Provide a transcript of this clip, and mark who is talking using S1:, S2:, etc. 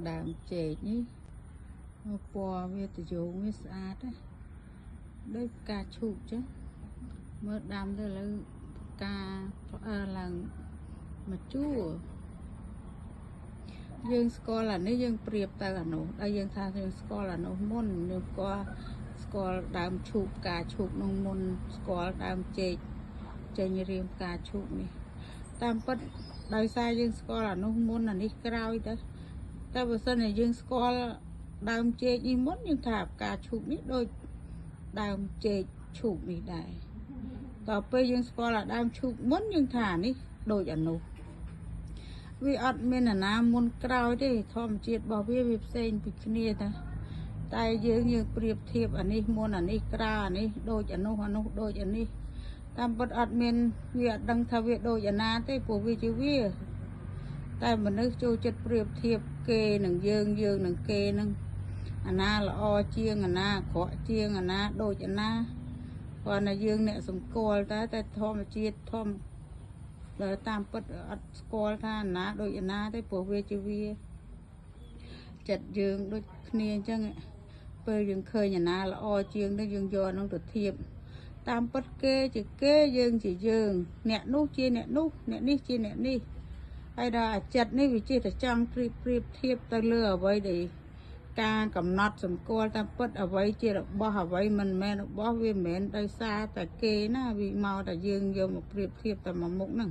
S1: ដើមចេកនេះពណ៌វាទៅយោងវាស្អាតណាដូចផ្កាឈូកចឹងមើលដាំទៅលើផ្កាផ្អើឡើងមកជួរយើងស្គាល់អានេះយើងប្រៀបទៅអានោះដល់យើងថាយើងស្គាល់អានោះមុនយើងស្គាល់ដើមឈូកផ្កាឈូកនោះមុនស្គាល់ដើមចេកចេញរៀងផ្កាឈូកនេះតាមពិតដោយសារយើងស្គាល់អានោះមុនអានេះក្រោយទៅតែបើសិនជាយើងស្គាល់ដើមចេកនេះមុនយើងថាផ្កាឈូកនេះដូចដើមចេកឈូកនេះដែរតទៅពេលយើងស្គាល់ដើមឈូកមុនយើងថានេះដូចអានោះវាអត់មានអាណាមុនក្រោយទេធម្មជាតិរបស់វាផ្សេងពីគ្នាតែយើងប្រៀបធៀបអានេះមុនអានេះក្រោយអានេះដូចអានោះដូចអានេះតាមពិតអត់មានវាអត់ដឹងថាវាដូចអាណាទេព្រោះវាជាវាតែមនុស្សចូលចិត្តប្រៀបធៀបគេនឹងយើងនឹងគេនឹងអាណាល្អជាងអាណាអាក្រក់ជាងអាណាដូចអាណាគាត់ណាយើងអ្នកសម្គាល់តែធម្មជាតិតាមពិតអត់ស្គាល់ថាអាណាដូចអាណាទេព្រោះវាជាវាចិត្តយើងដូចគ្នាអញ្ចឹងពេលយើងឃើញអាណាល្អជាងទៅយើងយកនោះទៅធៀបតាមពិតគេជាគេយើងជាយើងអ្នកនោះជាអ្នកនោះអ្នកនេះជាអ្នកនេះហើយដល់អាចិត្តនេះវាជាតែចង់ប្រៀបធៀបទៅលើអ្វីដែលការកំណត់សម្គាល់តាមពិតអ្វីជារបស់អ្វីមិនមែនរបស់វាមិនមែនដោយសារតែគេណាវាមកតែយើងយកមកប្រៀបធៀបតែមួយមុខហ្នឹង